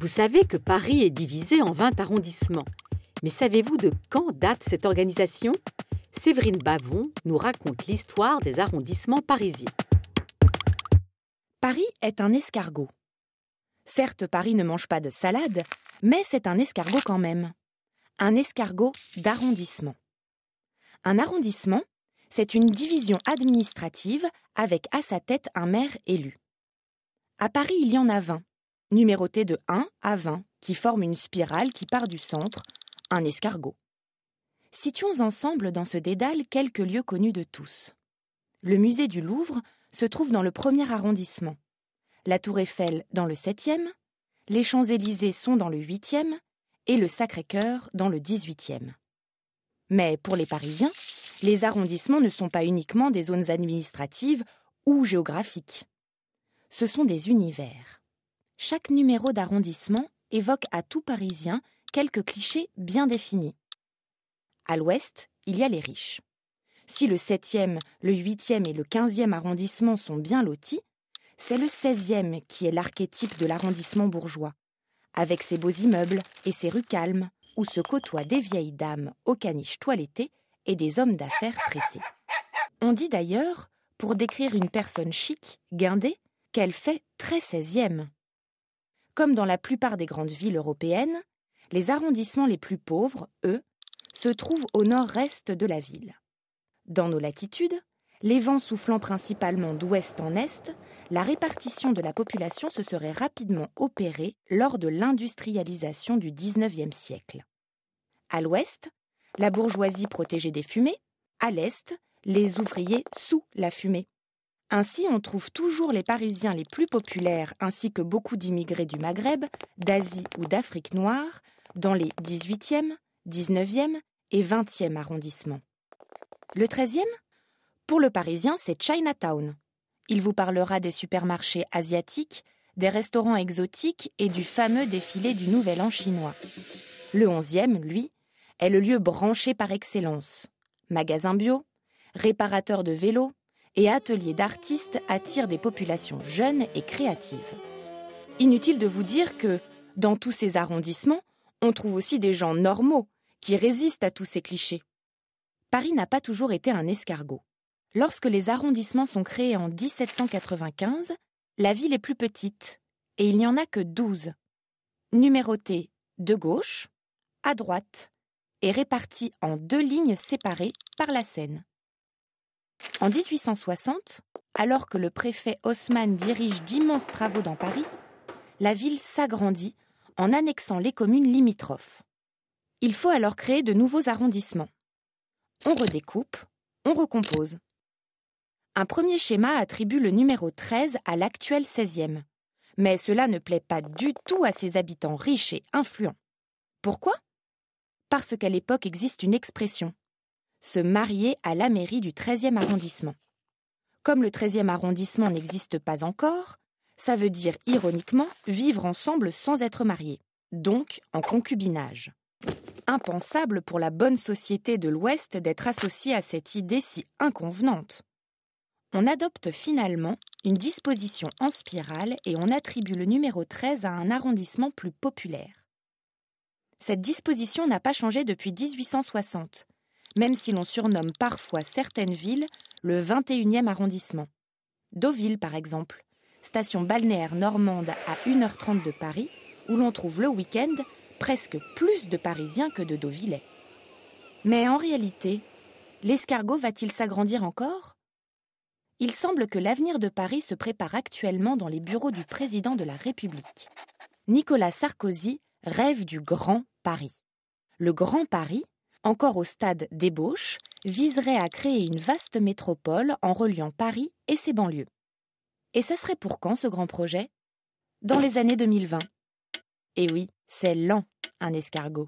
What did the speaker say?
Vous savez que Paris est divisé en 20 arrondissements. Mais savez-vous de quand date cette organisation? Séverine Bavon nous raconte l'histoire des arrondissements parisiens. Paris est un escargot. Certes, Paris ne mange pas de salade, mais c'est un escargot quand même. Un escargot d'arrondissement. Un arrondissement, c'est une division administrative avec à sa tête un maire élu. À Paris, il y en a 20, numérotés de 1 à 20, qui forment une spirale qui part du centre, un escargot. Citons ensemble dans ce dédale quelques lieux connus de tous. Le musée du Louvre se trouve dans le 1er arrondissement, la Tour Eiffel dans le 7e, les Champs-Élysées sont dans le 8e et le Sacré-Cœur dans le 18e. Mais pour les Parisiens, les arrondissements ne sont pas uniquement des zones administratives ou géographiques. Ce sont des univers. Chaque numéro d'arrondissement évoque à tout Parisien quelques clichés bien définis. À l'ouest, il y a les riches. Si le 7e, le 8e et le 15e arrondissement sont bien lotis, c'est le 16e qui est l'archétype de l'arrondissement bourgeois, avec ses beaux immeubles et ses rues calmes, où se côtoient des vieilles dames aux caniches toilettées et des hommes d'affaires pressés. On dit d'ailleurs, pour décrire une personne chic, guindée, qu'elle fait très 16e. Comme dans la plupart des grandes villes européennes, les arrondissements les plus pauvres, eux, se trouvent au nord-est de la ville. Dans nos latitudes, les vents soufflant principalement d'ouest en est, la répartition de la population se serait rapidement opérée lors de l'industrialisation du XIXe siècle. À l'ouest, la bourgeoisie protégée des fumées, à l'est, les ouvriers sous la fumée. Ainsi, on trouve toujours les Parisiens les plus populaires ainsi que beaucoup d'immigrés du Maghreb, d'Asie ou d'Afrique noire dans les 18e, 19e et 20e arrondissements. Le 13e? Pour le Parisien, c'est Chinatown. Il vous parlera des supermarchés asiatiques, des restaurants exotiques et du fameux défilé du Nouvel An chinois. Le 11e, lui, est le lieu branché par excellence. Magasins bio, réparateurs de vélos et ateliers d'artistes attirent des populations jeunes et créatives. Inutile de vous dire que, dans tous ces arrondissements, on trouve aussi des gens normaux qui résistent à tous ces clichés. Paris n'a pas toujours été un escargot. Lorsque les arrondissements sont créés en 1795, la ville est plus petite et il n'y en a que 12, numérotés de gauche à droite et répartis en 2 lignes séparées par la Seine. En 1860, alors que le préfet Haussmann dirige d'immenses travaux dans Paris, la ville s'agrandit en annexant les communes limitrophes. Il faut alors créer de nouveaux arrondissements. On redécoupe, on recompose. Un premier schéma attribue le numéro 13 à l'actuel 16e. Mais cela ne plaît pas du tout à ses habitants riches et influents. Pourquoi? Parce qu'à l'époque existe une expression. Se marier à la mairie du 13e arrondissement. Comme le 13e arrondissement n'existe pas encore, ça veut dire ironiquement vivre ensemble sans être mariés, donc en concubinage. Impensable pour la bonne société de l'Ouest d'être associée à cette idée si inconvenante. On adopte finalement une disposition en spirale et on attribue le numéro 13 à un arrondissement plus populaire. Cette disposition n'a pas changé depuis 1860, même si l'on surnomme parfois certaines villes le 21e arrondissement. Deauville, par exemple, station balnéaire normande à 1h30 de Paris, où l'on trouve le week-end presque plus de Parisiens que de Deauvillais. Mais en réalité, l'escargot va-t-il s'agrandir encore? Il semble que l'avenir de Paris se prépare actuellement dans les bureaux du président de la République. Nicolas Sarkozy rêve du Grand Paris. Le Grand Paris, encore au stade d'ébauche, viserait à créer une vaste métropole en reliant Paris et ses banlieues. Et ça serait pour quand ce grand projet? Dans les années 2020. Et oui, c'est lent, un escargot.